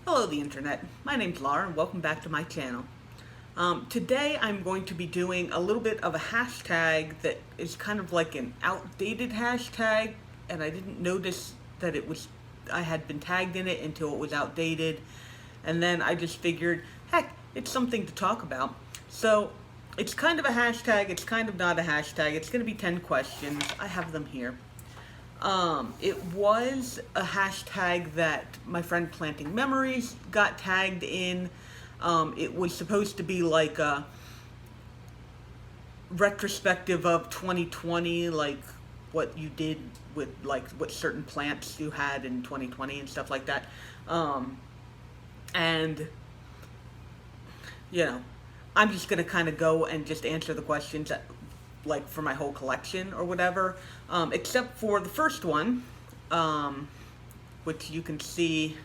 Hello the internet, my name's Laura and welcome back to my channel. Today I'm going to be doing a little bit of a hashtag that is kind of like an outdated hashtag, and I didn't notice that I had been tagged in it until it was outdated, and then I just figured, heck, it's something to talk about. So it's kind of a hashtag, it's kind of not a hashtag, it's going to be 10 questions. I have them here. It was a hashtag that my friend Planting Memories got tagged in. It was supposed to be like a retrospective of 2020, like what you did with like what certain plants you had in 2020 and stuff like that. And you know, I'm just gonna kind of go and just answer the questions that, like for my whole collection or whatever, except for the first one, which you can see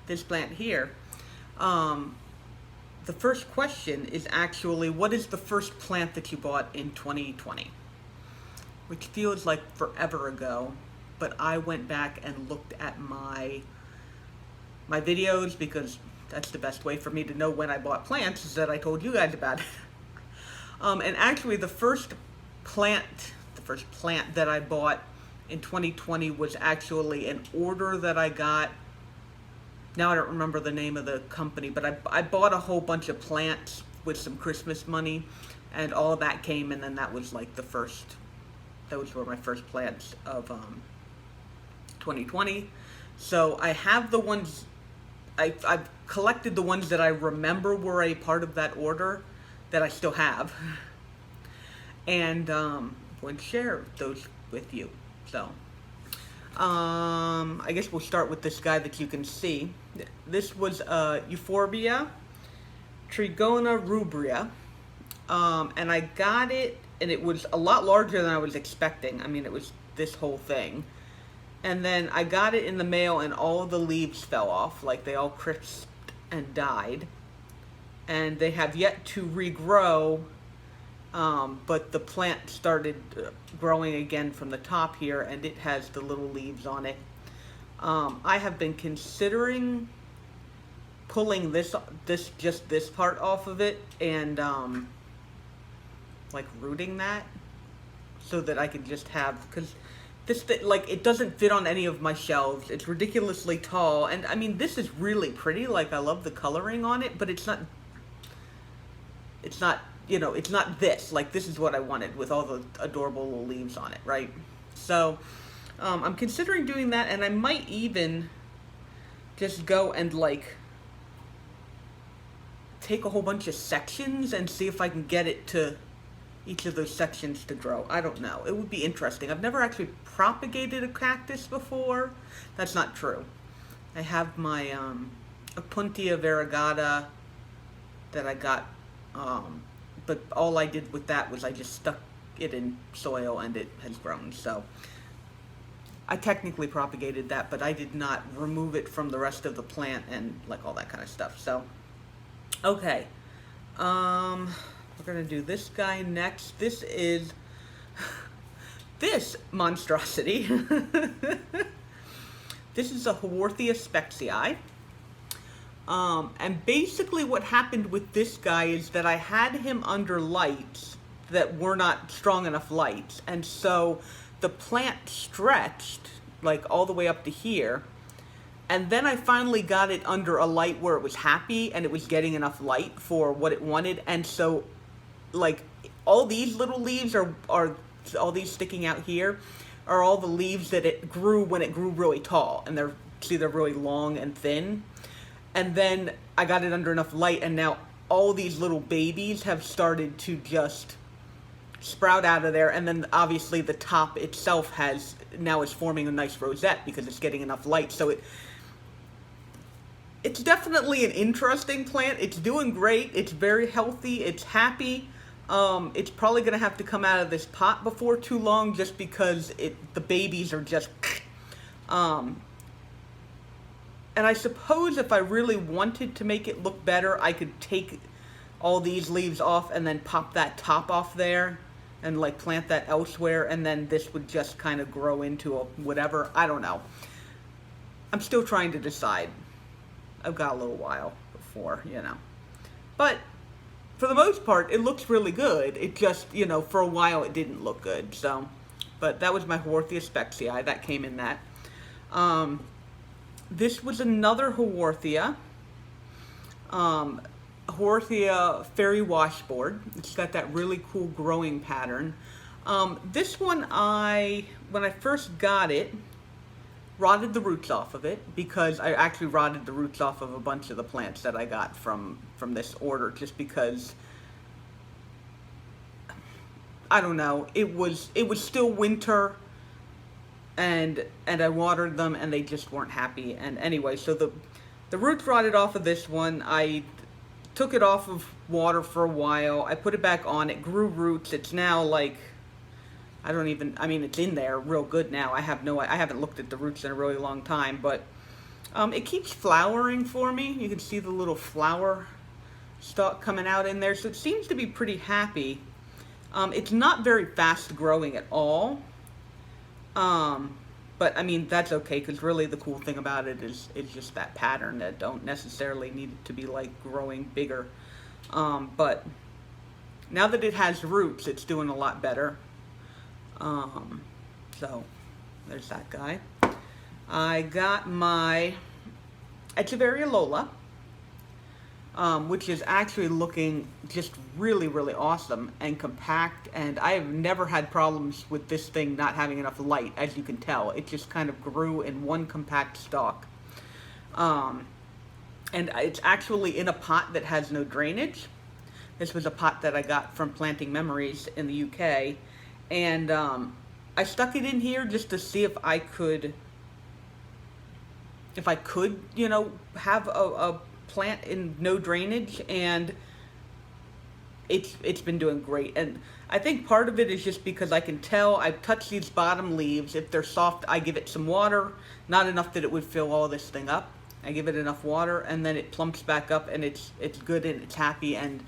this plant here. The first question is actually, what is the first plant that you bought in 2020? Which feels like forever ago, but I went back and looked at my videos because that's the best way for me to know when I bought plants, is that I told you guys about it. And actually the first plant that I bought in 2020 was actually an order that I got. Now I don't remember the name of the company, but I bought a whole bunch of plants with some Christmas money, and all of that came, and then that was like those were my first plants of 2020. So I have the ones, I've collected the ones that I remember were a part of that order that I still have, and I'm going to share those with you. So I guess we'll start with this guy that you can see. This was Euphorbia Trigona rubria, and I got it, and it was a lot larger than I was expecting. I mean, it was this whole thing, and then I got it in the mail, and all of the leaves fell off, like they all crisped and died, and they have yet to regrow. But the plant started growing again from the top here, and it has the little leaves on it. I have been considering pulling just this part off of it and like rooting that so that I could just have, because like it doesn't fit on any of my shelves. It's ridiculously tall, and I mean, this is really pretty. Like, I love the coloring on it, but it's not, you know, it's not this. Like, this is what I wanted with all the adorable little leaves on it, right? So I'm considering doing that, and I might even just go and like take a whole bunch of sections and see if I can get it to each of those sections to grow. I don't know. It would be interesting. I've never actually propagated a cactus before. That's not true. I have my Opuntia variegata that I got, but all I did with that was I just stuck it in soil and it has grown. So I technically propagated that, but I did not remove it from the rest of the plant and like all that kind of stuff. So, okay. We're gonna do this guy next. This is this monstrosity. This is a Haworthia spexii. And basically what happened with this guy is that I had him under lights that were not strong enough lights, and so the plant stretched like all the way up to here, and then I finally got it under a light where it was happy and it was getting enough light for what it wanted. And so like all these little leaves are all these sticking out here are all the leaves that it grew when it grew really tall, and they're really long and thin. And then I got it under enough light, and now all these little babies have started to just sprout out of there. And then obviously the top itself now is forming a nice rosette because it's getting enough light. So it's definitely an interesting plant. It's doing great. It's very healthy. It's happy. It's probably going to have to come out of this pot before too long, just because the babies are just and I suppose if I really wanted to make it look better, I could take all these leaves off and then pop that top off there and like plant that elsewhere, and then this would just kind of grow into a whatever. I don't know. I'm still trying to decide. I've got a little while before, you know. But for the most part, it looks really good. It just, you know, for a while it didn't look good. So, but that was my Haworthia Spexii. That came in that. This was another Haworthia. Haworthia Fairy Washboard. It's got that really cool growing pattern. This one when I first got it, rotted the roots off of it, because I actually rotted the roots off of a bunch of the plants that I got from this order, just because, I don't know, it was still winter, and I watered them and they just weren't happy. And anyway, so the roots rotted off of this one. I took it off of water for a while. I put it back on. It grew roots. It's now like, I mean, it's in there real good now. I haven't looked at the roots in a really long time, but it keeps flowering for me. You can see the little flower stalk coming out in there, so it seems to be pretty happy. It's not very fast growing at all, but I mean, that's okay, because really the cool thing about it is just that pattern that don't necessarily need it to be like growing bigger. But now that it has roots, it's doing a lot better. So there's that guy. I got my Eczeveria Lola, which is actually looking just really, really awesome and compact, and I have never had problems with this thing not having enough light. As you can tell, it just kind of grew in one compact stalk. And it's actually in a pot that has no drainage. This was a pot that I got from Planting Memories in the UK. And I stuck it in here just to see if I could, you know, have a plant in no drainage, and it's been doing great. And I think part of it is just because I can tell I've touched these bottom leaves. If they're soft, I give it some water, not enough that it would fill all this thing up. I give it enough water, and then it plumps back up, and it's good and it's happy, and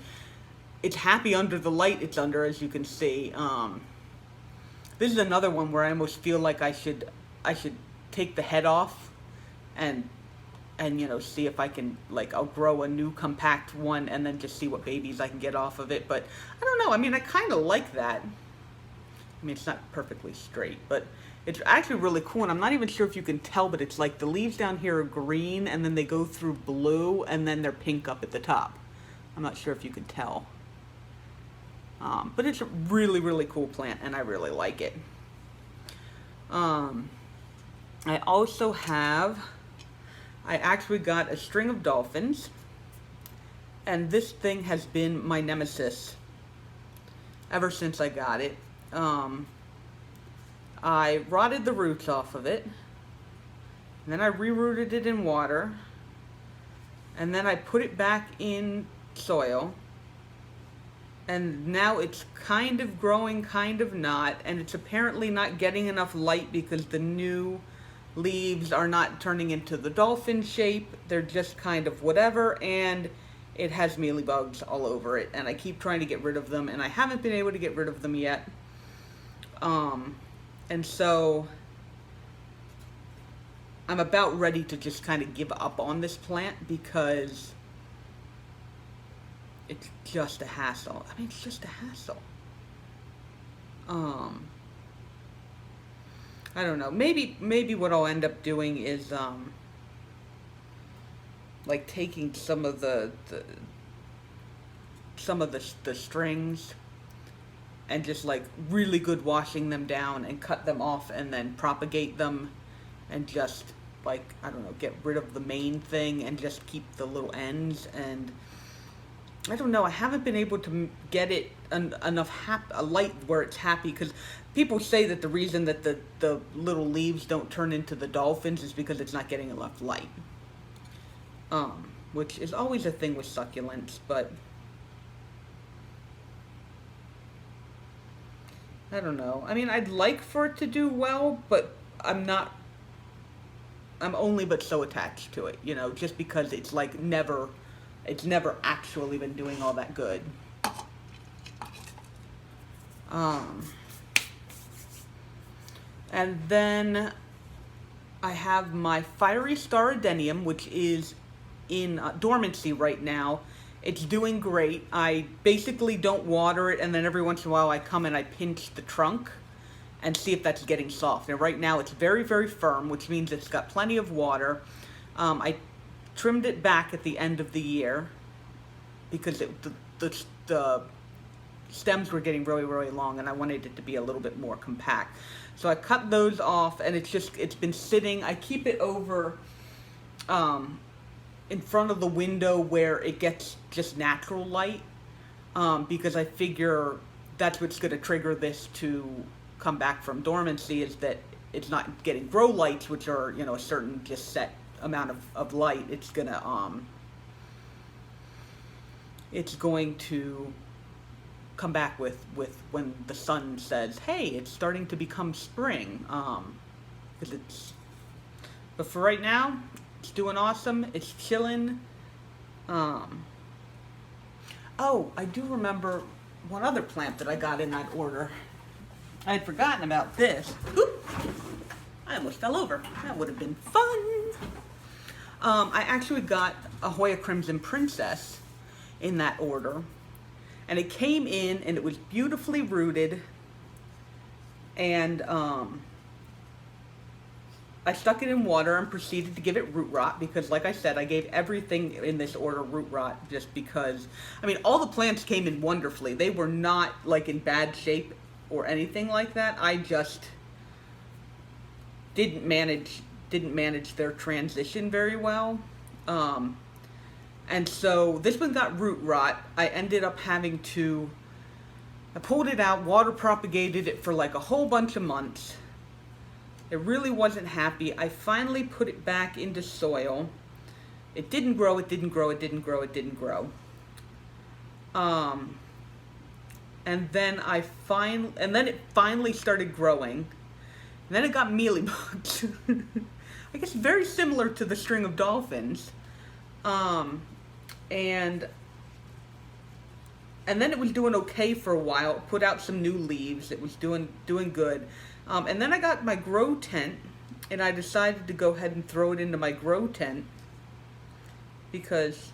it's happy under the light it's under, as you can see. This is another one where I almost feel like I should take the head off and you know, see if I can, like, I'll grow a new compact one and then just see what babies I can get off of it. But I don't know, I mean, I kind of like that. I mean, it's not perfectly straight, but it's actually really cool, and I'm not even sure if you can tell, but it's like the leaves down here are green, and then they go through blue, and then they're pink up at the top. I'm not sure if you can tell. But it's a really, really cool plant, and I really like it. I also I actually got a string of Dolphins, and this thing has been my nemesis ever since I got it. I rotted the roots off of it, and then I rerooted it in water, and then I put it back in soil. And now it's kind of growing, kind of not, and it's apparently not getting enough light because the new leaves are not turning into the dolphin shape. They're just kind of whatever, and it has mealybugs all over it, and I keep trying to get rid of them, and I haven't been able to get rid of them yet. And so I'm about ready to just kind of give up on this plant because it's just a hassle. I mean, it's just a hassle. I don't know. Maybe what I'll end up doing is like taking some of the strings and just like really good washing them down and cut them off and then propagate them and just like, I don't know, get rid of the main thing and just keep the little ends. And I don't know, I haven't been able to get it enough a light where it's happy, because people say that the reason that the little leaves don't turn into the dolphins is because it's not getting enough light. Which is always a thing with succulents, but I don't know. I mean, I'd like for it to do well, but I'm only but so attached to it, you know, just because it's like it's never actually been doing all that good. And then I have my Fiery Star Adenium, which is in dormancy right now. It's doing great. I basically don't water it, and then every once in a while I come and I pinch the trunk and see if that's getting soft. And right now it's very, very firm, which means it's got plenty of water. I trimmed it back at the end of the year because the stems were getting really, really long, and I wanted it to be a little bit more compact. So I cut those off, and it's been sitting. I keep it over in front of the window where it gets just natural light, because I figure that's what's going to trigger this to come back from dormancy, is that it's not getting grow lights, which are, you know, a certain just set amount of light. It's going to come back with when the sun says, hey, it's starting to become spring, but for right now, it's doing awesome. It's chilling. Oh, I do remember one other plant that I got in that order. I had forgotten about this. Oop! I almost fell over. That would have been fun. I actually got a Hoya Crimson Princess in that order. And it came in, and it was beautifully rooted. And I stuck it in water and proceeded to give it root rot, because like I said, I gave everything in this order root rot just because, I mean, all the plants came in wonderfully. They were not like in bad shape or anything like that. I just didn't manage their transition very well. And so this one got root rot. I ended up having to, I pulled it out, water propagated it for like a whole bunch of months. It really wasn't happy. I finally put it back into soil. It didn't grow, it didn't grow, it didn't grow, it didn't grow. And then it finally started growing. And then it got mealybugs. I guess very similar to the string of dolphins. And then it was doing okay for a while. It put out some new leaves. It was doing good. And then I got my grow tent, and I decided to go ahead and throw it into my grow tent because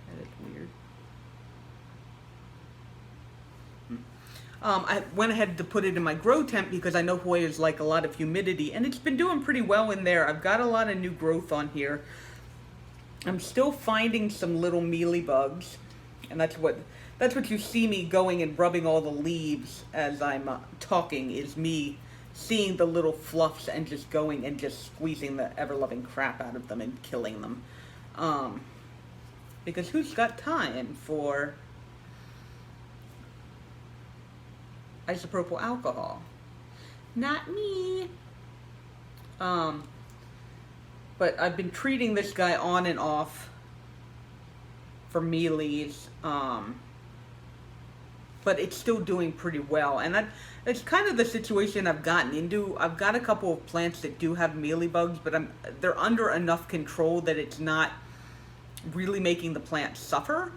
that is weird. I went ahead to put it in my grow tent because I know Hoyas like a lot of humidity, and it's been doing pretty well in there. I've got a lot of new growth on here. I'm still finding some little mealybugs, and that's what you see me going and rubbing all the leaves as I'm talking, is me seeing the little fluffs and just going and just squeezing the ever-loving crap out of them and killing them. Because who's got time for isopropyl alcohol? Not me. But I've been treating this guy on and off for mealies, but it's still doing pretty well. And it's kind of the situation I've gotten into. I've got a couple of plants that do have mealybugs, but they're under enough control that it's not really making the plant suffer.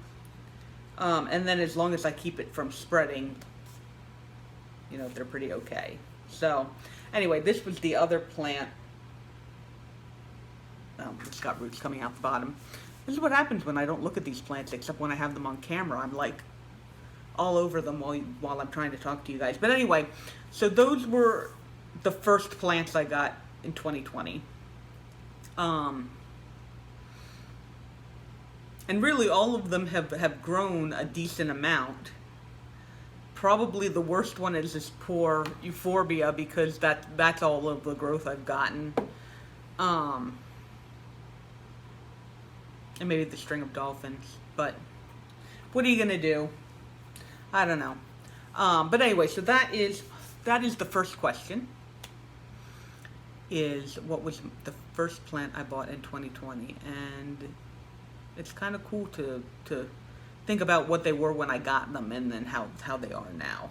And then as long as I keep it from spreading, you know, they're pretty okay. So anyway, this was the other plant. It's got roots coming out the bottom. This is what happens when I don't look at these plants, except when I have them on camera. I'm like all over them while I'm trying to talk to you guys. But anyway, so those were the first plants I got in 2020. And really all of them have grown a decent amount. Probably the worst one is this poor euphorbia, because that's all of the growth I've gotten. And maybe the string of dolphins, but what are you gonna do? I don't know. But anyway, so that is the first question. Is what was the first plant I bought in 2020, and it's kind of cool to think about what they were when I got them, and then how they are now.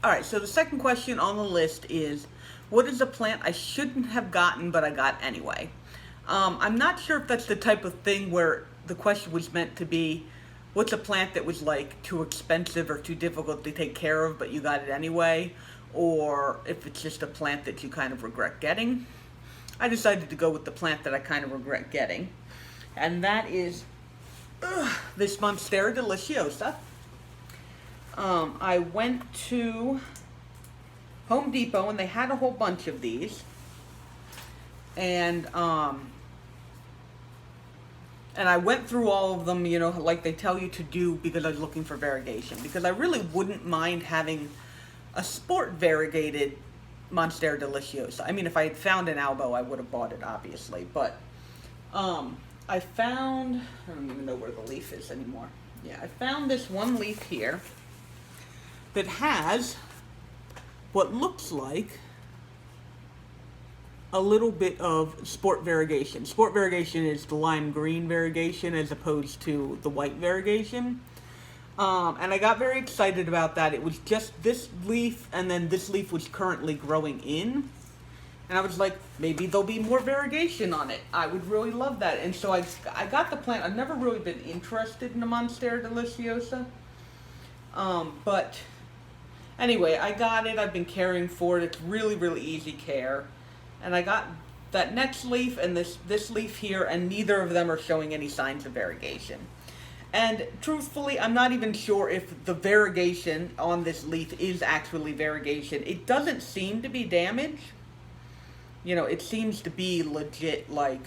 All right, so the second question on the list is, what is a plant I shouldn't have gotten but I got anyway? I'm not sure if that's the type of thing where the question was meant to be, what's a plant that was like too expensive or too difficult to take care of but you got it anyway, or if it's just a plant that you kind of regret getting. I decided to go with the plant that I kind of regret getting. And that is this Monstera Deliciosa. I went to Home Depot and they had a whole bunch of these. And I went through all of them, you know, like they tell you to do, because I was looking for variegation. Because I really wouldn't mind having a sport variegated Monstera Deliciosa. I mean, if I had found an Albo, I would have bought it, obviously. But I found, I don't even know where the leaf is anymore. Yeah, I found this one leaf here that has what looks like a little bit of sport variegation. Sport variegation is the lime green variegation as opposed to the white variegation. And I got very excited about that. It was just this leaf, and then this leaf was currently growing in. And I was like, maybe there'll be more variegation on it. I would really love that. And so I got the plant. I've never really been interested in the Monstera Deliciosa. But anyway, I got it. I've been caring for it. It's really, really easy care. And I got that next leaf and this leaf here, and neither of them are showing any signs of variegation. And truthfully, I'm not even sure if the variegation on this leaf is actually variegation. It doesn't seem to be damage. You know, it seems to be legit, like,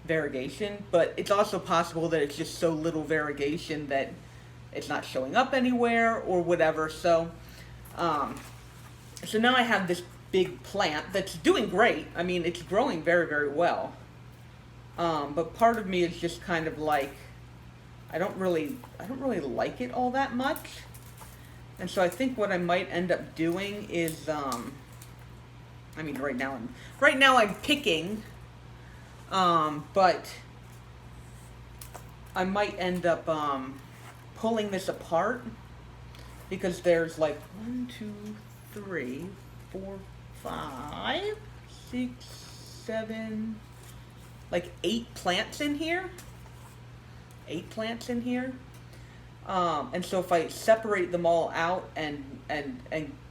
variegation. But it's also possible that it's just so little variegation that it's not showing up anywhere or whatever. So, so now I have this big plant that's doing great. I mean, it's growing very, very well. But part of me is just kind of like, I don't really like it all that much. And so I think what I might end up doing is, I mean, right now I'm picking, but I might end up pulling this apart, because there's like 1, 2, 3, 4, 5, 6, 7, like 8 plants in here. 8 plants in here. And so if I separate them all out and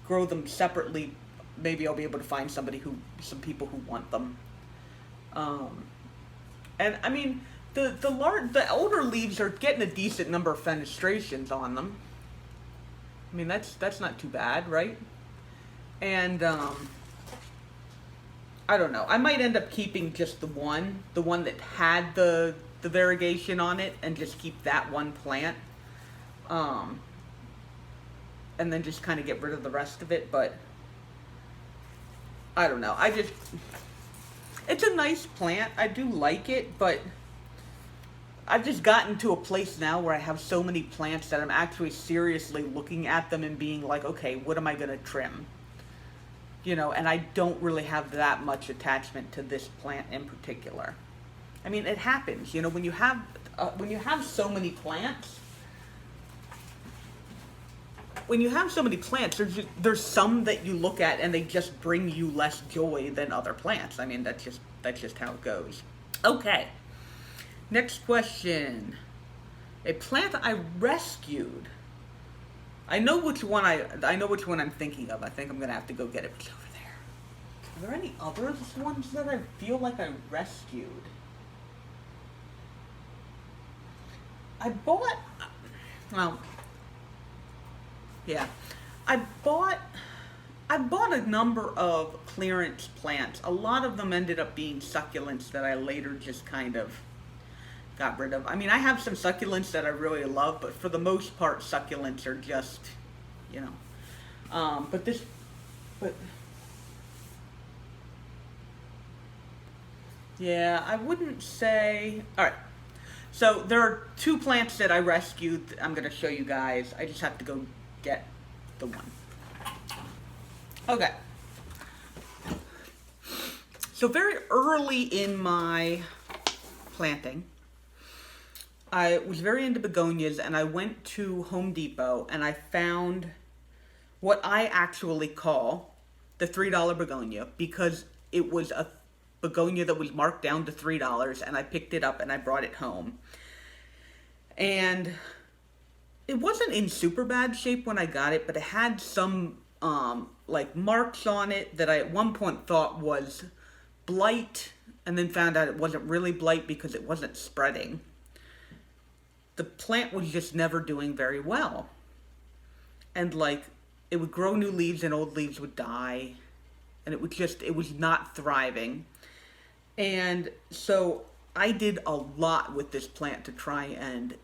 grow them separately, maybe I'll be able to find some people who want them. And I mean, the older leaves are getting a decent number of fenestrations on them. I mean, that's not too bad, right? And I don't know. I might end up keeping just the one that had the variegation on it, and just keep that one plant. And then just kind of get rid of the rest of it, but I don't know. It's a nice plant. I do like it, but I've just gotten to a place now where I have so many plants that I'm actually seriously looking at them and being like, okay, what am I going to trim? You know, and I don't really have that much attachment to this plant in particular. I mean, it happens, you know, when you have so many plants. When you have so many plants, there's some that you look at and they just bring you less joy than other plants. I mean, that's just how it goes. Okay. Next question. A plant I rescued. I know which one I'm thinking of. I think I'm gonna have to go get it. It's over there. Are there any other ones that I feel like I rescued? I bought a number of clearance plants. A lot of them ended up being succulents that I later just kind of got rid of. I mean, I have some succulents that I really love, but for the most part, succulents are just, you know. Yeah, I wouldn't say. All right. So there are 2 plants that I rescued. I'm going to show you guys. I just have to go get the one. Okay. So very early in my planting, I was very into begonias, and I went to Home Depot and I found what I actually call the $3 begonia, because it was a begonia that was marked down to $3, and I picked it up and I brought it home. And it wasn't in super bad shape when I got it, but it had some like marks on it that I at one point thought was blight, and then found out it wasn't really blight because it wasn't spreading. The plant was just never doing very well. And like, it would grow new leaves and old leaves would die. And it was not thriving. And so I did a lot with this plant to try and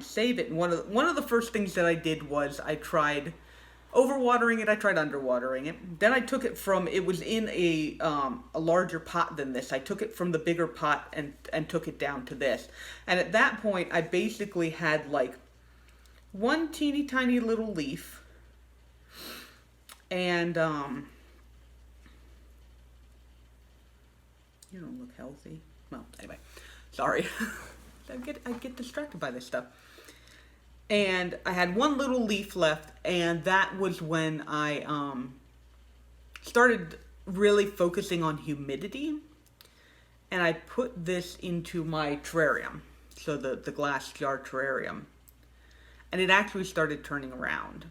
save it. And one of the first things that I did was I tried overwatering it, I tried underwatering it. Then I took it from, it was in a larger pot than this. I took it from the bigger pot and took it down to this. And at that point, I basically had like one teeny tiny little leaf. And, you don't look healthy. Well, anyway, sorry. I get distracted by this stuff. And I had one little leaf left, and that was when I started really focusing on humidity. And I put this into my terrarium, so the glass jar terrarium. And it actually started turning around.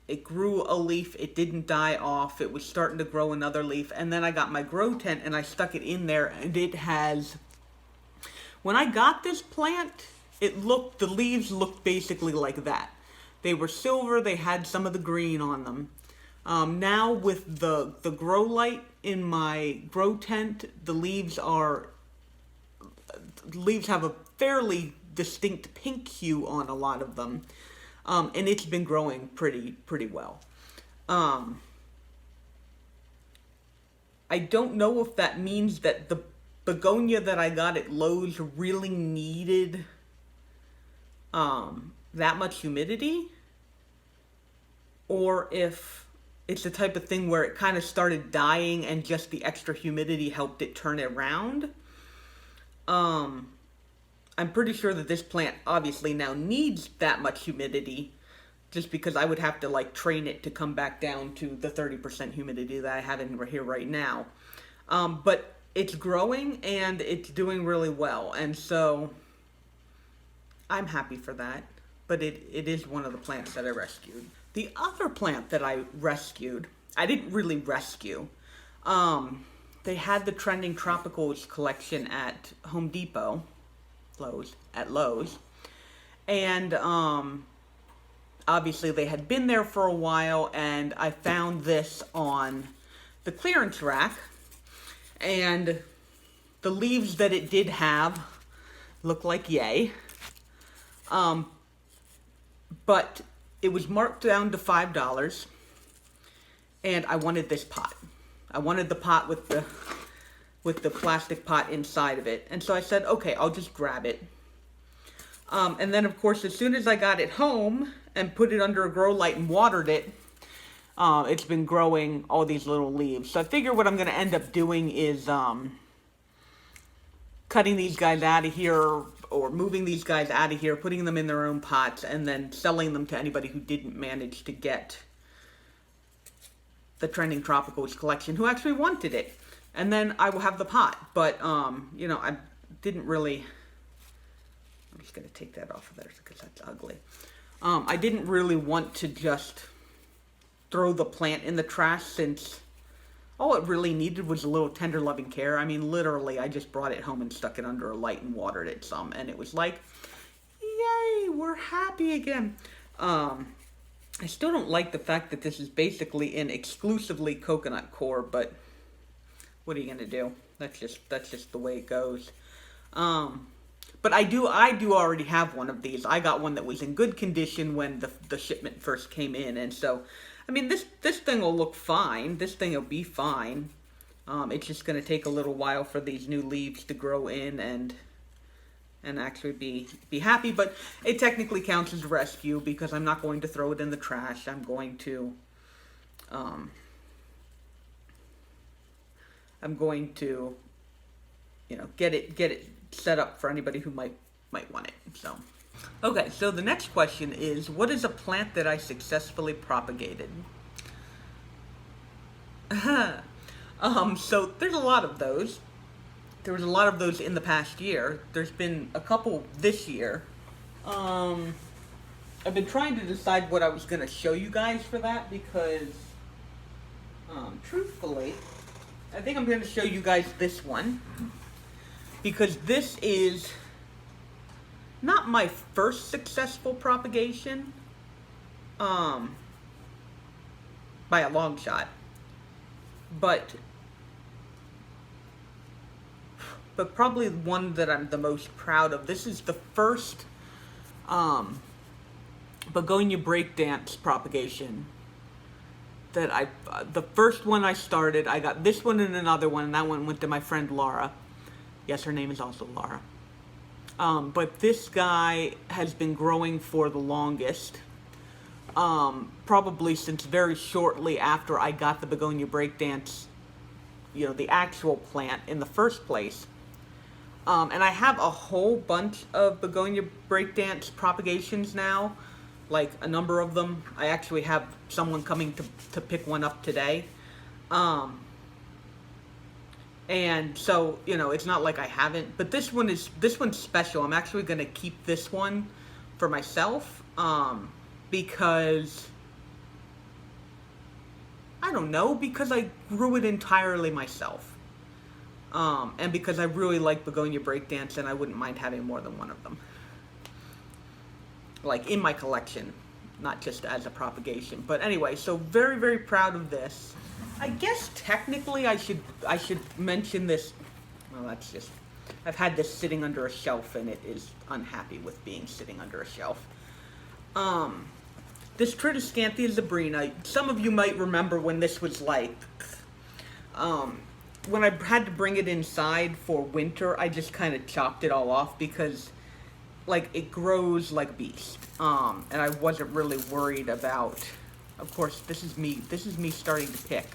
It grew a leaf, it didn't die off, it was starting to grow another leaf, and then I got my grow tent and I stuck it in there, and it has, when I got this plant, the leaves looked basically like that. They were silver, they had some of the green on them. Now with the grow light in my grow tent, the leaves have a fairly distinct pink hue on a lot of them. And it's been growing pretty well. I don't know if that means that the begonia that I got at Lowe's really needed that much humidity, or if it's the type of thing where it kind of started dying and just the extra humidity helped it turn it around. I'm pretty sure that this plant obviously now needs that much humidity, just because I would have to like train it to come back down to the 30% humidity that I have in here right now. But it's growing and it's doing really well, and so I'm happy for that. But it is one of the plants that I rescued. The other plant that I rescued, I didn't really rescue. They had the Trending Tropicals collection at Home Depot. Lowe's, and obviously they had been there for a while, and I found this on the clearance rack, and the leaves that it did have look like yay, but it was marked down to $5, and I wanted this pot. I wanted the pot with the plastic pot inside of it. And so I said, okay, I'll just grab it. And then, of course, as soon as I got it home and put it under a grow light and watered it, it's been growing all these little leaves. So I figure what I'm going to end up doing is cutting these guys out of here, or moving these guys out of here, putting them in their own pots, and then selling them to anybody who didn't manage to get the Trending Tropicals collection, who actually wanted it. And then I will have the pot. But, you know, I didn't really, I'm just going to take that off of there because that's ugly. I didn't really want to just throw the plant in the trash, since all it really needed was a little tender loving care. I mean, literally, I just brought it home and stuck it under a light and watered it some. And it was like, yay, we're happy again. I still don't like the fact that this is basically an exclusively coconut core, but what are you gonna do? That's just the way it goes. But I do already have one of these. I got one that was in good condition when the shipment first came in, and so, I mean, this thing will look fine. This thing will be fine. It's just gonna take a little while for these new leaves to grow in and actually be happy. But it technically counts as a rescue because I'm not going to throw it in the trash. I'm going to you know, get it set up for anybody who might want it. So, okay, so the next question is, what is a plant that I successfully propagated? So there's a lot of those. There was a lot of those in the past year. There's been a couple this year. I've been trying to decide what I was going to show you guys for that, because truthfully, I think I'm going to show you guys this one, because this is not my first successful propagation, by a long shot, but probably one that I'm the most proud of. This is the first Begonia Breakdance propagation that the first one I started. I got this one and another one, and that one went to my friend Laura. Yes, her name is also Laura. But this guy has been growing for the longest, probably since very shortly after I got the Begonia Breakdance, you know, the actual plant in the first place. And I have a whole bunch of Begonia Breakdance propagations now, like a number of them. I actually have someone coming to pick one up today. And so, you know, it's not like I haven't, but this one's special. I'm actually going to keep this one for myself, because, I don't know, because I grew it entirely myself. And because I really like Begonia Breakdance, and I wouldn't mind having more than one of them. Like, in my collection, not just as a propagation. But anyway, so very, very proud of this. I guess technically I should mention this. Well, that's just, I've had this sitting under a shelf, and it is unhappy with being sitting under a shelf. This Tridescanthia zebrina, some of you might remember when this was like, when I had to bring it inside for winter, I just kind of chopped it all off because, like, it grows like a beast. And I wasn't really worried about, of course, this is me starting to pick.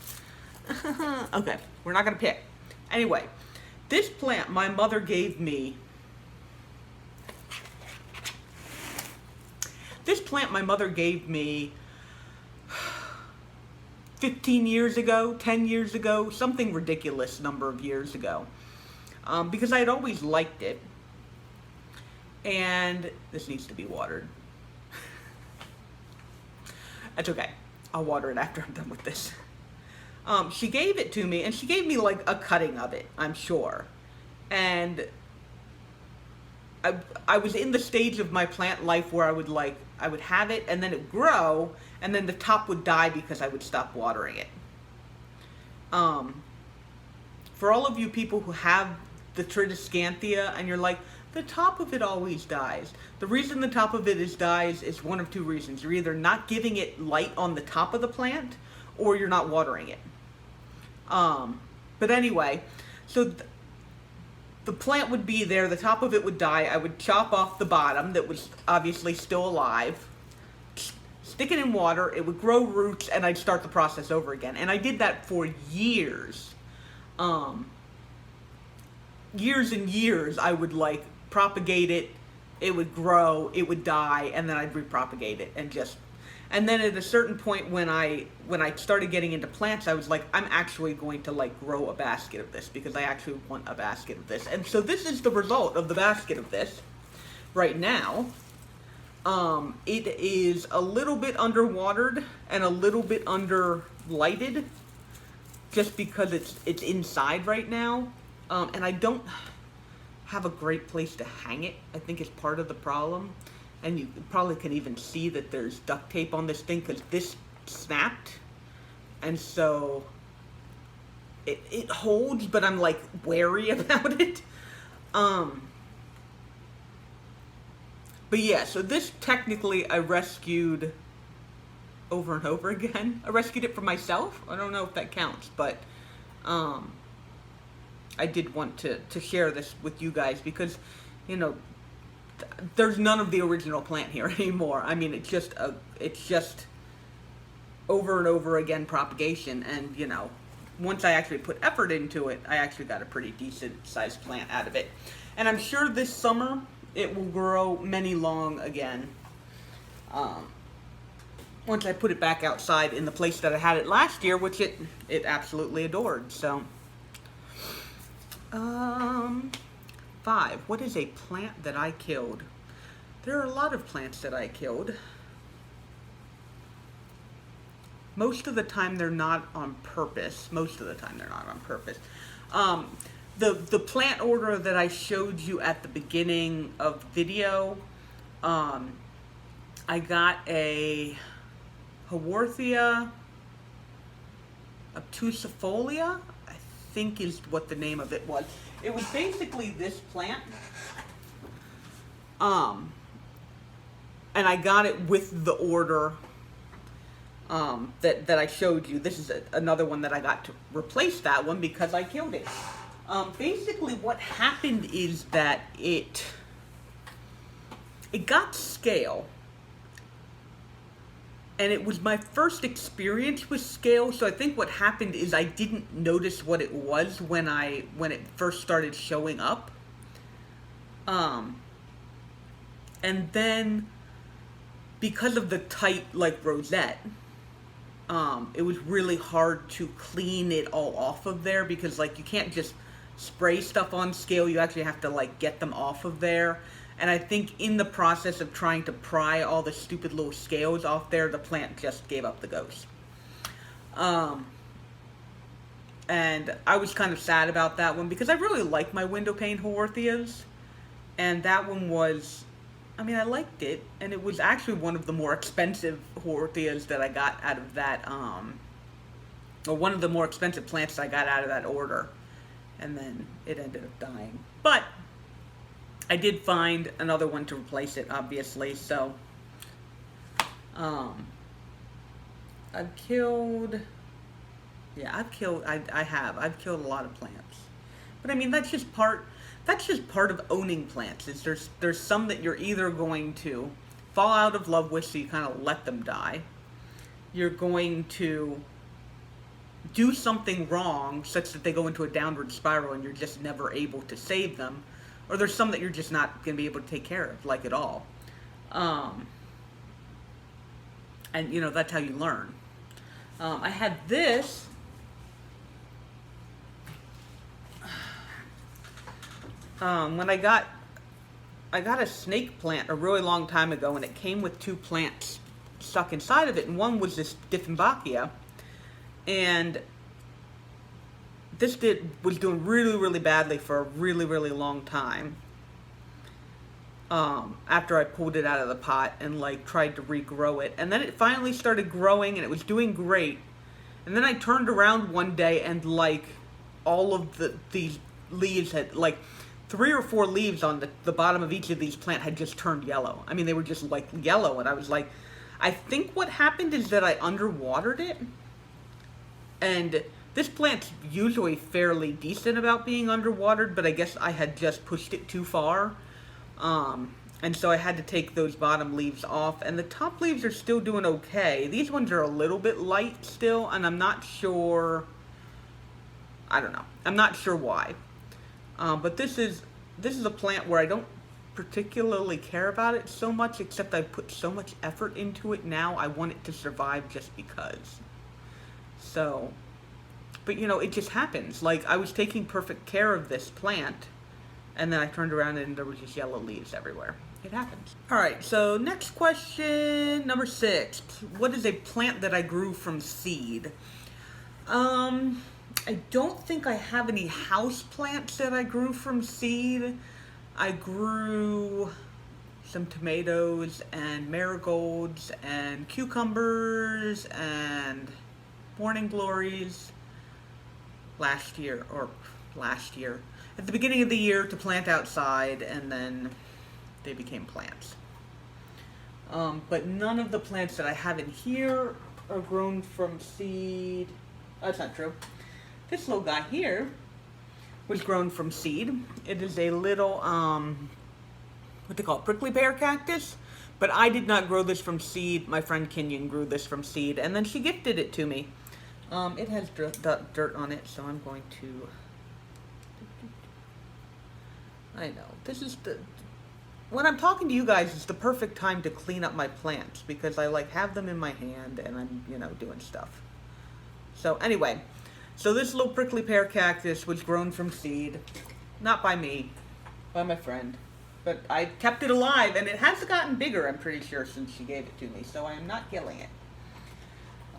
Okay, we're not gonna pick. Anyway, this plant my mother gave me, 15 years ago, 10 years ago, something ridiculous number of years ago, because I had always liked it. And this needs to be watered. That's okay. I'll water it after I'm done with this. She gave it to me, and she gave me like a cutting of it, I'm sure. And I was in the stage of my plant life where I would have it, and then it would grow, and then the top would die because I would stop watering it. For all of you people who have the Tridescanthia, and you're like, the top of it always dies. The reason the top of it dies is one of two reasons. You're either not giving it light on the top of the plant, or you're not watering it. But anyway, so the plant would be there, the top of it would die, I would chop off the bottom that was obviously still alive, stick it in water, it would grow roots, and I'd start the process over again. And I did that for years. Years and years. I would like propagate it, it would grow, it would die, and then I'd repropagate it, and then at a certain point when I started getting into plants, I was like, I'm actually going to like grow a basket of this, because I actually want a basket of this. And so this is the result of the basket of this right now. It is a little bit underwatered and a little bit under lighted, just because it's inside right now. And I don't have a great place to hang it. I think it's part of the problem. And you probably can even see that there's duct tape on this thing, because this snapped. And so it holds, but I'm like wary about it. But yeah, so this technically I rescued over and over again. I rescued it for myself. I don't know if that counts, but I did want to share this with you guys, because, you know, there's none of the original plant here anymore. I mean, it's just over and over again propagation, and, you know, once I actually put effort into it, I actually got a pretty decent sized plant out of it. And I'm sure this summer it will grow many long again. Once I put it back outside in the place that I had it last year, which it absolutely adored. So 5. What is a plant that I killed? There are a lot of plants that I killed. Most of the time they're not on purpose. Most of the time they're not on purpose. The plant order that I showed you at the beginning of video, I got a Haworthia obtusifolia, I think is what the name of it was. It was basically this plant. And I got it with the order that I showed you. This is another one that I got to replace that one because I killed it. Basically what happened is that it got scale. And it was my first experience with scale, so I think what happened is I didn't notice what it was when it first started showing up. And then because of the tight rosette, it was really hard to clean it all off of there because you can't just spray stuff on scale. You actually have to get them off of there. And I think in the process of trying to pry all the stupid little scales off there, the plant just gave up the ghost. And I was kind of sad about that one because I really like my window pane Haworthias. And that one was, I liked it. And it was actually one of the more expensive Haworthias that I got out of that, or one of the more expensive plants I got out of that order. And then it ended up dying. But I did find another one to replace it, obviously, so I've killed a lot of plants. But that's just part of owning plants. Is there's some that you're either going to fall out of love with, so you kind of let them die. You're going to do something wrong such that they go into a downward spiral and you're just never able to save them. Or there's some that you're just not going to be able to take care of, at all. And, that's how you learn. I had this. When I got a snake plant a really long time ago, and it came with 2 plants stuck inside of it. And one was this Dieffenbachia. And this was doing really, really badly for a really, really long time. After I pulled it out of the pot and tried to regrow it. And then it finally started growing and it was doing great. And then I turned around one day and all of these leaves had 3 or 4 leaves on the bottom of each of these plants had just turned yellow. They were just yellow, and I was I think what happened is that I underwatered it. And this plant's usually fairly decent about being underwatered, but I guess I had just pushed it too far. And so I had to take those bottom leaves off, and the top leaves are still doing okay. These ones are a little bit light still, and I'm not sure, I don't know. I'm not sure why. But this is a plant where I don't particularly care about it so much, except I put so much effort into it now. I want it to survive just because. So, but it just happens. I was taking perfect care of this plant, and then I turned around and there was just yellow leaves everywhere. It happens. Alright, so next question, number 6. What is a plant that I grew from seed? I don't think I have any house plants that I grew from seed. I grew some tomatoes and marigolds and cucumbers and morning glories last year, at the beginning of the year to plant outside, and then they became plants. But none of the plants that I have in here are grown from seed. That's not true. This little guy here was grown from seed. It is a little, what they call it, prickly pear cactus. But I did not grow this from seed. My friend Kenyon grew this from seed, and then she gifted it to me. It has dirt on it, so I'm going to... I know. This is when I'm talking to you guys, it's the perfect time to clean up my plants, because I have them in my hand and I'm, doing stuff. So anyway, so this little prickly pear cactus was grown from seed, not by me, by my friend. But I kept it alive, and it has gotten bigger, I'm pretty sure, since she gave it to me, so I am not killing it.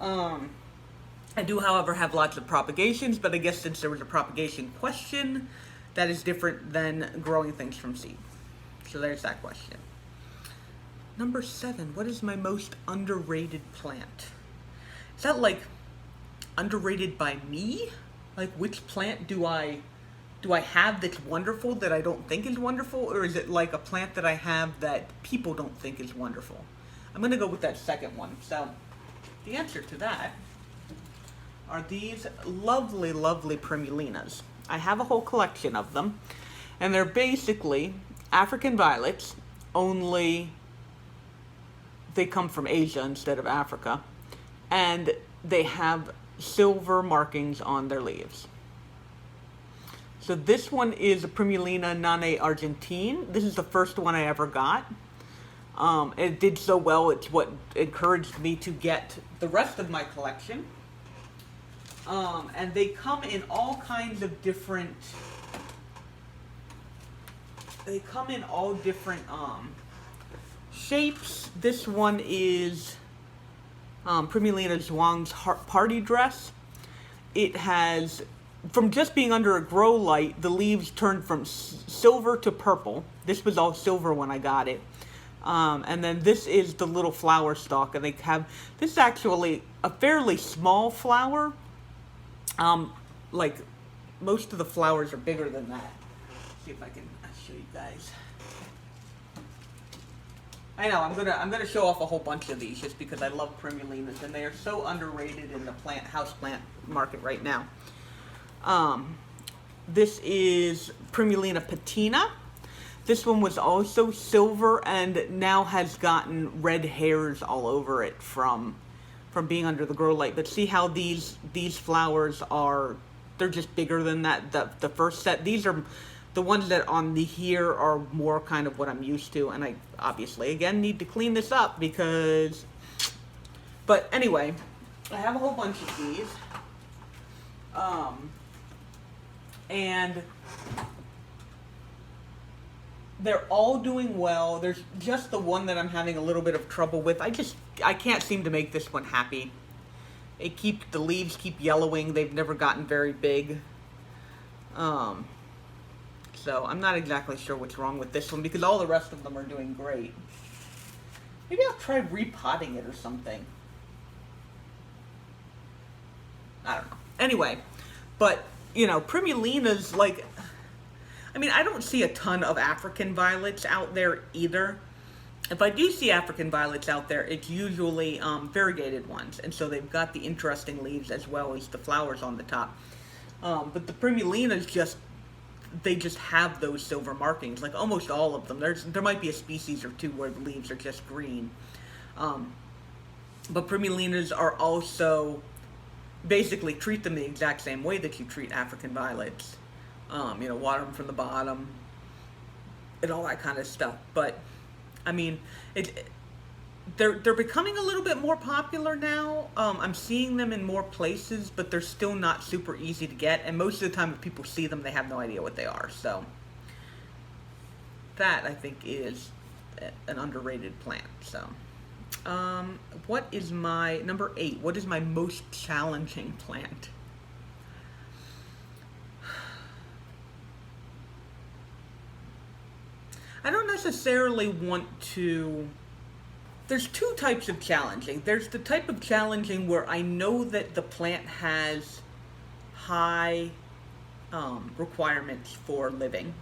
I do, however, have lots of propagations, but I guess since there was a propagation question, that is different than growing things from seed. So there's that question. Number 7, what is my most underrated plant? Is that like underrated by me? Like which plant do I have that's wonderful that I don't think is wonderful? Or is it like a plant that I have that people don't think is wonderful? I'm gonna go with that second one. So the answer to that are these lovely, lovely primulinas. I have a whole collection of them, and they're basically African violets, only they come from Asia instead of Africa, and they have silver markings on their leaves. So this one is a Primulina Nane Argentine. This is the first one I ever got. It did so well, it's what encouraged me to get the rest of my collection. And they come in all kinds of different, shapes. This one is Primulina Zhuang's party dress. It has, from just being under a grow light, the leaves turned from silver to purple. This was all silver when I got it. And then this is the little flower stalk, and this is actually a fairly small flower. Like most of the flowers are bigger than that. Let's see if I can show you guys. I know I'm gonna show off a whole bunch of these just because I love primulinas and they are so underrated in the houseplant market right now. This is Primulina patina. This one was also silver and now has gotten red hairs all over it from being under the grow light. But see how these flowers are, they're just bigger than that, the first set. These are the ones that on the here are more kind of what I'm used to, and I obviously again need to clean this up because, but anyway, I have a whole bunch of these, and they're all doing well. There's just the one that I'm having a little bit of trouble with. I can't seem to make this one happy. The leaves keep yellowing. They've never gotten very big. So I'm not exactly sure what's wrong with this one because all the rest of them are doing great. Maybe I'll try repotting it or something. I don't know. Anyway, but, you know, Primulinas, like, I mean, I don't see a ton of African violets out there either. If I do see African violets out there, it's usually variegated ones. And so they've got the interesting leaves as well as the flowers on the top. But the Primulinas they just have those silver markings, like almost all of them. There might be a species or two where the leaves are just green. But Primulinas are also, basically treat them the exact same way that you treat African violets. You know, water them from the bottom and all that kind of stuff. But, I mean, they're becoming a little bit more popular now. I'm seeing them in more places, but they're still not super easy to get. And most of the time, if people see them, they have no idea what they are. So that, I think, is an underrated plant. So, what is my, number 8, what is my most challenging plant? I don't necessarily want to... There's two types of challenging. There's the type of challenging where I know that the plant has high requirements for living,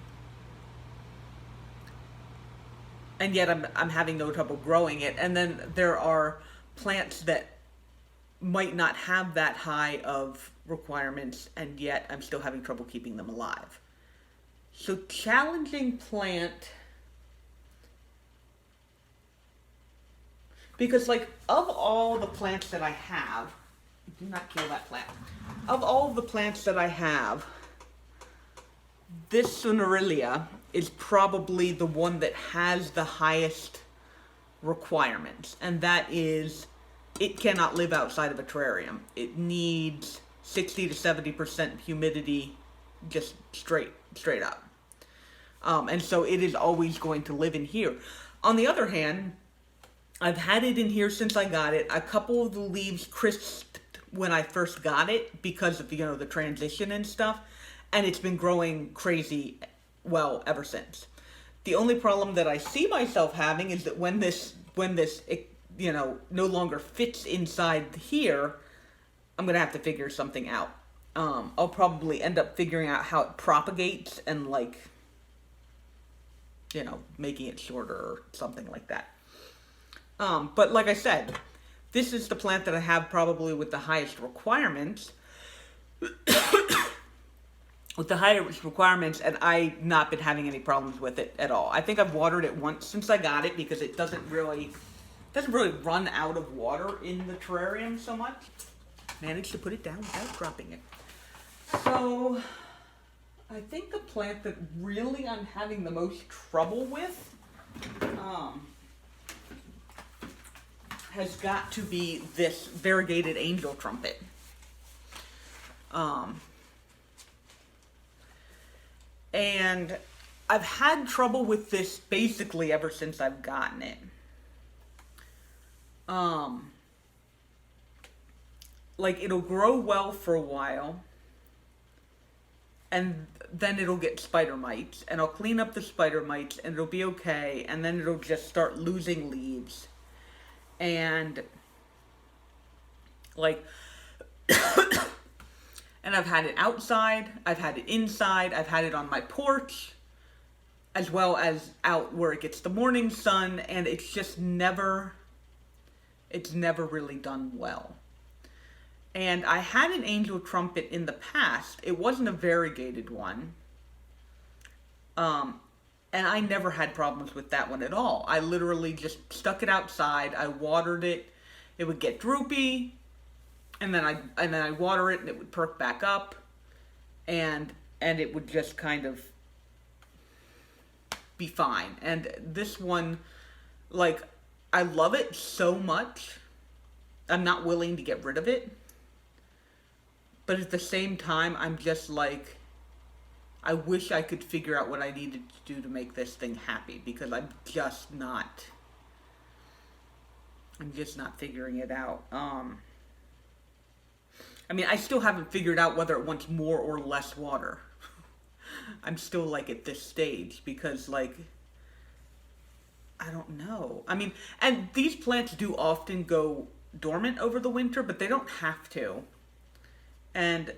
and yet I'm having no trouble growing it. And then there are plants that might not have that high of requirements, and yet I'm still having trouble keeping them alive. So challenging plant... Because, like, of all the plants that I have, do not kill that plant. Of all the plants that I have, this Sonorillia is probably the one that has the highest requirements. And that is, it cannot live outside of a terrarium. It needs 60 to 70% humidity, just straight up. And so it is always going to live in here. On the other hand, I've had it in here since I got it. A couple of the leaves crisped when I first got it because of, the transition and stuff. And it's been growing crazy, well, ever since. The only problem that I see myself having is that when this, no longer fits inside here, I'm going to have to figure something out. I'll probably end up figuring out how it propagates and, making it shorter or something like that. But like I said, this is the plant that I have probably with the highest requirements. With the highest requirements, and I've not been having any problems with it at all. I think I've watered it once since I got it because it doesn't really run out of water in the terrarium so much. Managed to put it down without dropping it. So, I think the plant that really I'm having the most trouble with, has got to be this variegated angel trumpet. And I've had trouble with this basically ever since I've gotten it. It'll grow well for a while, and then it'll get spider mites, and I'll clean up the spider mites, and it'll be okay, and then it'll just start losing leaves. And, and I've had it outside, I've had it inside, I've had it on my porch, as well as out where it gets the morning sun, and it's never really done well. And I had an angel trumpet in the past. It wasn't a variegated one. And I never had problems with that one at all. I literally just stuck it outside. I watered it. It would get droopy, and then I water it, and it would perk back up, and it would just kind of be fine. And this one, I love it so much. I'm not willing to get rid of it, but at the same time, I'm just I wish I could figure out what I needed to do to make this thing happy, because I'm just not figuring it out. I still haven't figured out whether it wants more or less water. I'm still at this stage because I don't know. And these plants do often go dormant over the winter, but they don't have to. And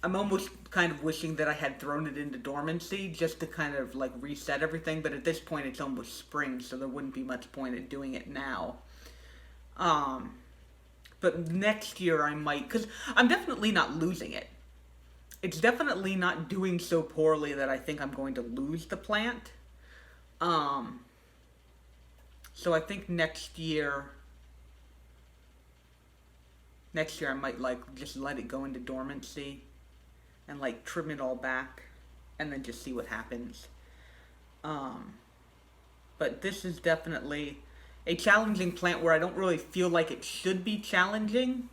I'm almost kind of wishing that I had thrown it into dormancy just to kind of reset everything, but at this point it's almost spring, so there wouldn't be much point in doing it now. But next year I might, because I'm definitely not losing it. It's definitely not doing so poorly that I think I'm going to lose the plant. So I think next year I might just let it go into dormancy and trim it all back and then just see what happens. But this is definitely a challenging plant where I don't really feel like it should be challenging.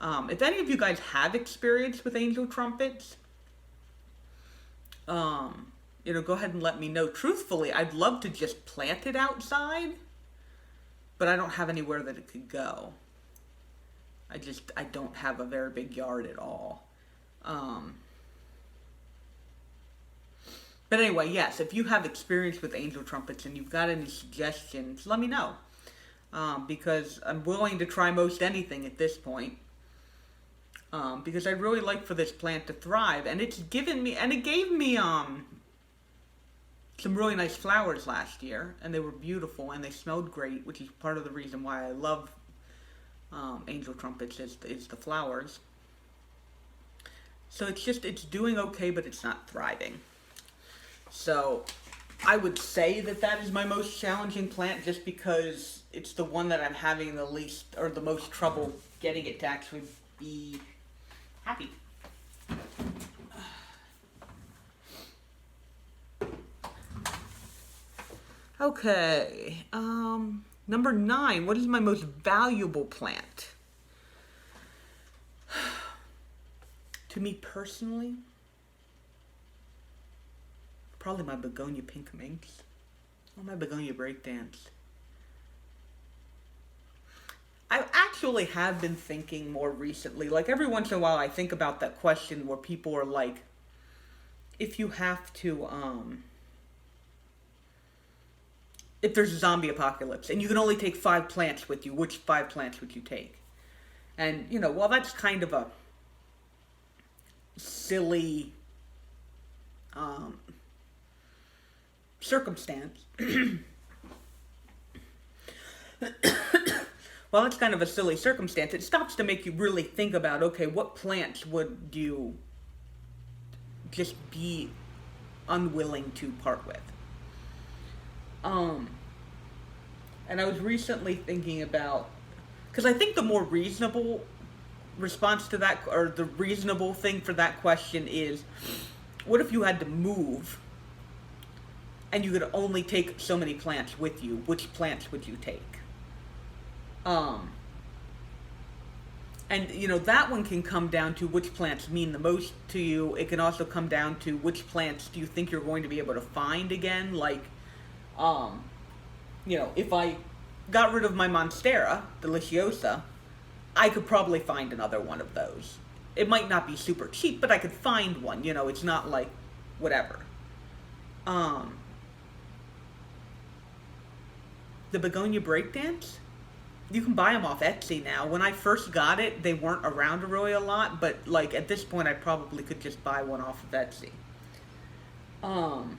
If any of you guys have experience with angel trumpets, go ahead and let me know. Truthfully, I'd love to just plant it outside, but I don't have anywhere that it could go. I don't have a very big yard at all. But anyway, yes, if you have experience with angel trumpets and you've got any suggestions, let me know. Because I'm willing to try most anything at this point. Because I'd really like for this plant to thrive. And it gave me some really nice flowers last year. And they were beautiful and they smelled great, which is part of the reason why I love angel trumpets is the flowers. So it's doing okay, but it's not thriving. So I would say that is my most challenging plant, just because it's the one that I'm having the least or the most trouble getting it to actually be happy. Okay, number 9, what is my most valuable plant? To me personally, probably my Begonia pink minx or my Begonia Breakdance. I actually have been thinking more recently. Like every once in a while, I think about that question where people are like, if you have to, if there's a zombie apocalypse and you can only take 5 plants with you, which 5 plants would you take? And, while that's kind of a silly um, circumstance, well, it's kind of a silly circumstance. It stops to make you really think about, okay, what plants would you just be unwilling to part with? And I was recently thinking about, because I think the more reasonable response to that, or the reasonable thing for that question is, what if you had to move and you could only take so many plants with you? Which plants would you take? And, that one can come down to which plants mean the most to you. It can also come down to which plants do you think you're going to be able to find again. Like, if I got rid of my Monstera, Deliciosa, I could probably find another one of those. It might not be super cheap, but I could find one. It's not like whatever. The Begonia Breakdance? You can buy them off Etsy now. When I first got it, they weren't around really a lot, but like at this point I probably could just buy one off of Etsy. And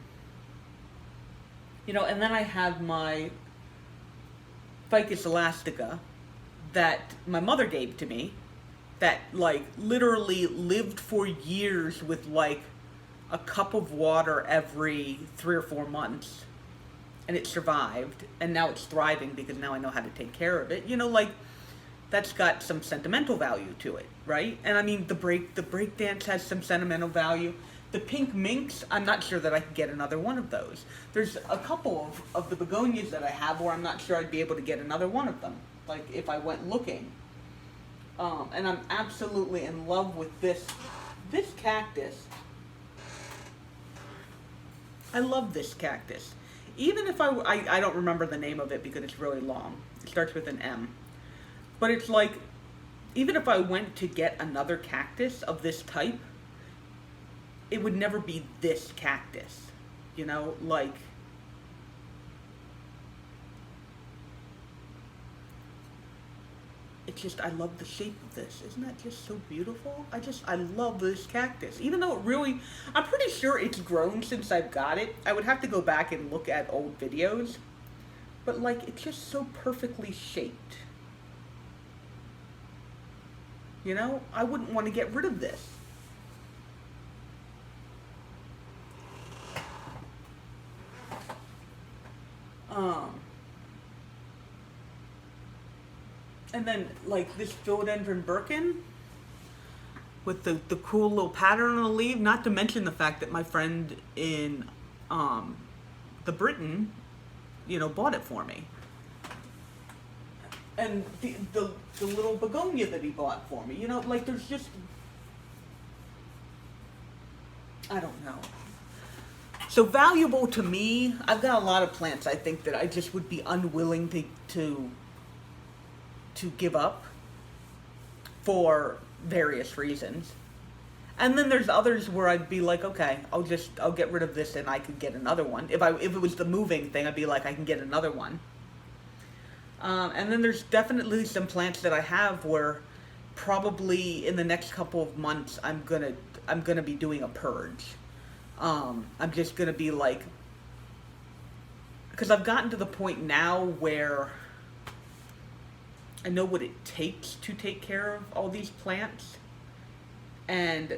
then I have my Ficus elastica that my mother gave to me that like literally lived for years with like a cup of water every 3 or 4 months. And it survived, and now it's thriving because now I know how to take care of it. That's got some sentimental value to it, right? And I mean, the break dance has some sentimental value. The pink minks, I'm not sure that I could get another one of those. There's a couple of the begonias that I have where I'm not sure I'd be able to get another one of them, like if I went looking. And I'm absolutely in love with this cactus. I love this cactus. Even if I don't remember the name of it because it's really long. It starts with an M. But it's like, even if I went to get another cactus of this type, it would never be this cactus. Like, it's just, I love the shape of this. Isn't that just so beautiful? I love this cactus. Even though I'm pretty sure it's grown since I've got it. I would have to go back and look at old videos. But like, it's just so perfectly shaped. I wouldn't want to get rid of this. And then, like, this philodendron Birkin with the cool little pattern on the leaf, not to mention the fact that my friend in the Britain, bought it for me. And the little begonia that he bought for me, like, there's just, I don't know. So valuable to me, I've got a lot of plants I think that I just would be unwilling to give up for various reasons. And then there's others where I'd be like, okay, I'll get rid of this and I could get another one. If it was the moving thing, I'd be like, I can get another one. And then there's definitely some plants that I have where probably in the next couple of months I'm gonna be doing a purge. I'm just gonna be like, because I've gotten to the point now where I know what it takes to take care of all these plants, and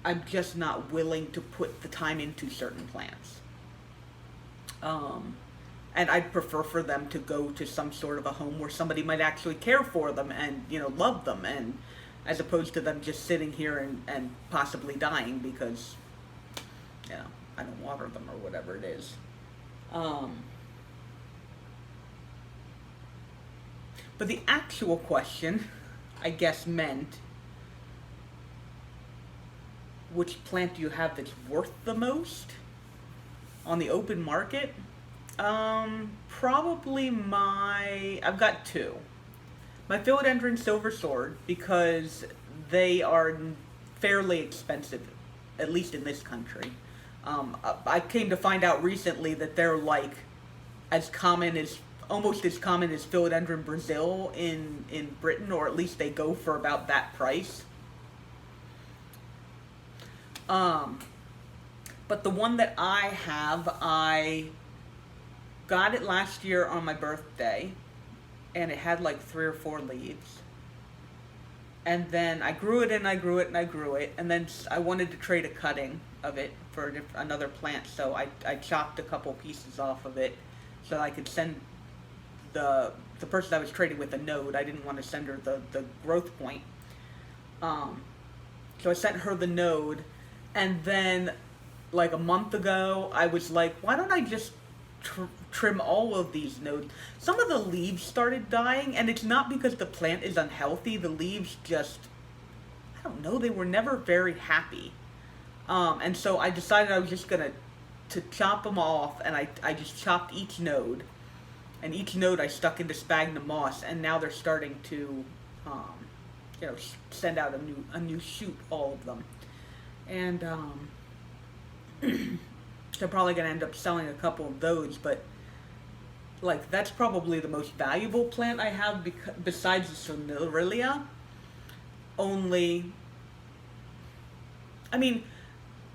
I'm just not willing to put the time into certain plants. And I'd prefer for them to go to some sort of a home where somebody might actually care for them and, love them, and as opposed to them just sitting here and possibly dying because, I don't water them or whatever it is. But the actual question, I guess, meant, which plant do you have that's worth the most on the open market? Probably I've got 2. My philodendron silver sword, because they are fairly expensive, at least in this country. I came to find out recently that they're like as common as almost as common as philodendron Brazil in Britain, or at least they go for about that price. But the one that I have, I got it last year on my birthday, and it had like 3 or 4 leaves. And then I grew it and I grew it and I grew it, and then I wanted to trade a cutting of it for another plant, so I chopped a couple pieces off of it so that I could send the person I was trading with a node. I didn't want to send her the growth point. So I sent her the node, and then like a month ago, I was like, why don't I just trim all of these nodes? Some of the leaves started dying, and it's not because the plant is unhealthy. The leaves just, I don't know, they were never very happy. And so I decided I was just going to chop them off, and I just chopped each node. And each node I stuck into sphagnum moss, and now they're starting to, send out a new shoot, all of them. And, they're probably going to end up selling a couple of those, but like that's probably the most valuable plant I have besides the Sonarilia. Only, I mean,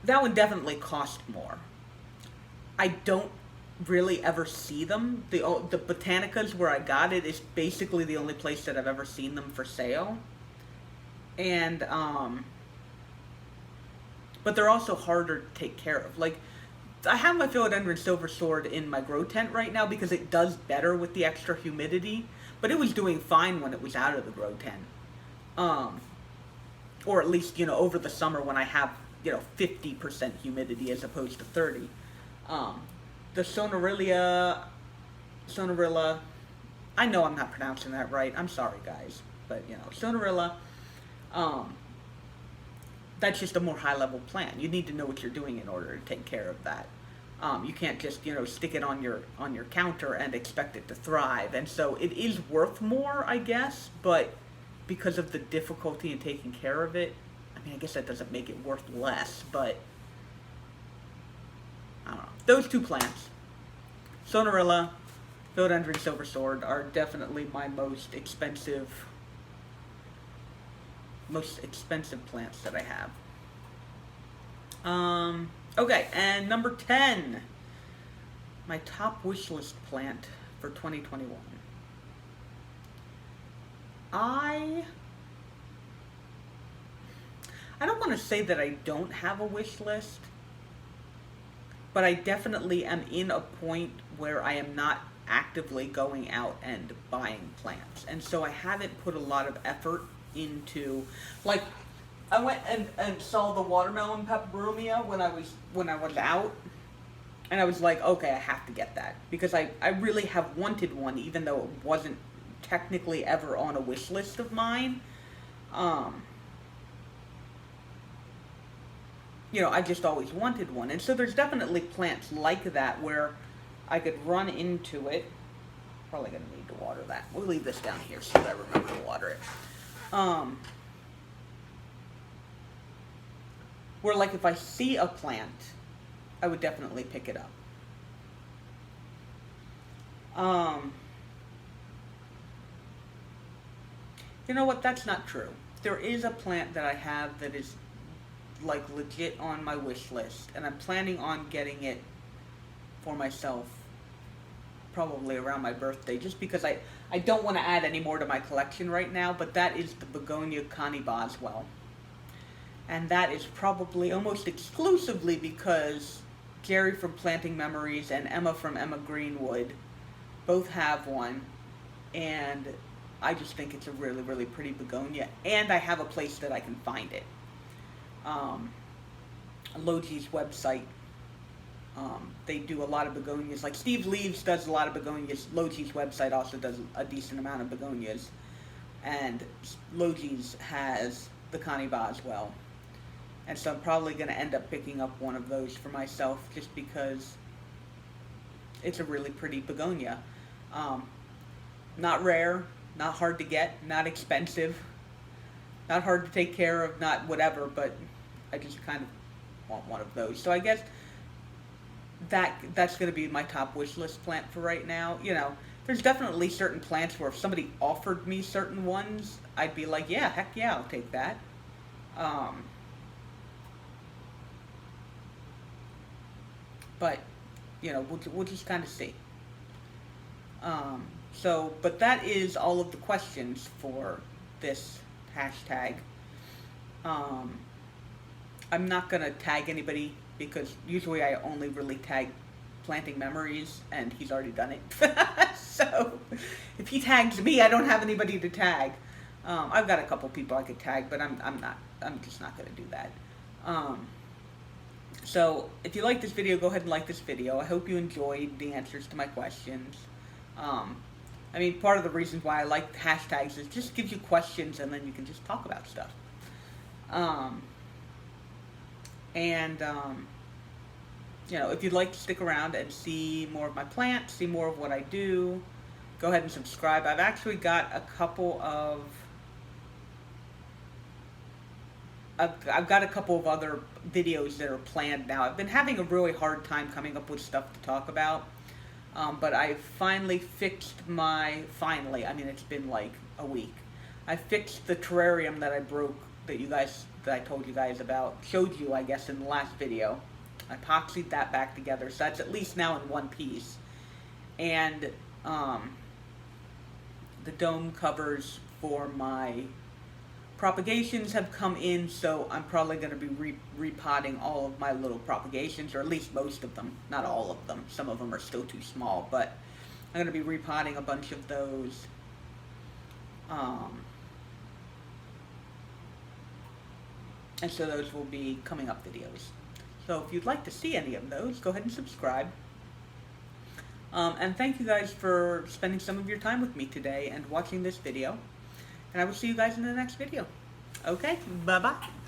that one definitely cost more. I don't really ever see them. The Botanicas where I got it is basically the only place that I've ever seen them for sale. And but they're also harder to take care of. Like, I have my philodendron silver sword in my grow tent right now because it does better with the extra humidity, but it was doing fine when it was out of the grow tent. Or at least, over the summer when I have, 50% humidity as opposed to 30. The Sonarilla, I know I'm not pronouncing that right. I'm sorry, guys. But, Sonarilla, that's just a more high-level plant. You need to know what you're doing in order to take care of that. You can't just, stick it on your counter and expect it to thrive. And so it is worth more, I guess, but because of the difficulty in taking care of it, I mean, I guess that doesn't make it worth less, but I don't know. Those 2 plants, Sonarilla, philodendron silver sword, are definitely my most expensive plants that I have. Okay, and number 10, my top wish list plant for 2021. I don't want to say that I don't have a wish list, but I definitely am in a point where I am not actively going out and buying plants. And so I haven't put a lot of effort into, like, I went and saw the watermelon peperomia when I was out, and I was like, okay, I have to get that, because I really have wanted one, even though it wasn't technically ever on a wish list of mine. I just always wanted one. And so there's definitely plants like that where I could run into it. Probably going to need to water that. We'll leave this down here so that I remember to water it. Where, like, if I see a plant, I would definitely pick it up. You know what? That's not true. There is a plant that I have that is, like, legit on my wish list, and I'm planning on getting it for myself probably around my birthday, just because I don't want to add any more to my collection right now, but that is the Begonia Carnival. And that is probably almost exclusively because Jerry from Planting Memories and Emma from Emma Greenwood both have one, and I just think it's a really, really pretty begonia, and I have a place that I can find it. Logi's website, they do a lot of begonias. Like, Steve Leaves does a lot of begonias. Logi's website also does a decent amount of begonias. And Logi's has the Carnival as well. And so I'm probably going to end up picking up one of those for myself, just because it's a really pretty begonia. Not rare, not hard to get, not expensive, not hard to take care of, not whatever, but I just kind of want one of those. So I guess that's going to be my top wish list plant for right now. You know, there's definitely certain plants where if somebody offered me certain ones, I'd be like, yeah, heck yeah, I'll take that. But, you know, we'll just kind of see. But that is all of the questions for this hashtag. I'm not going to tag anybody because usually I only really tag planting memories, and he's already done it. So if he tags me, I don't have anybody to tag. I've got a couple people I could tag, but I'm just not going to do that. So if you like this video, go ahead and like this video. I hope you enjoyed the answers to my questions. I mean, part of the reasons why I like hashtags is just gives you questions, and then you can just talk about stuff. You know, if you'd like to stick around and see more of my plants, see more of what I do, go ahead and subscribe. I've actually got a couple of I've got a couple of other videos that are planned now. I've been having a really hard time coming up with stuff to talk about, but I finally fixed I mean, it's been like a week. I fixed the terrarium that I broke, that I told you guys about, showed you, I guess, in the last video. I epoxied that back together, so that's at least now in one piece. And the dome covers for my propagations have come in, so I'm probably going to be repotting all of my little propagations, or at least most of them, not all of them. Some of them are still too small, but I'm going to be repotting a bunch of those. And so those will be coming up videos. So if you'd like to see any of those, go ahead and subscribe. And thank you guys for spending some of your time with me today and watching this video. And I will see you guys in the next video. Okay, bye-bye.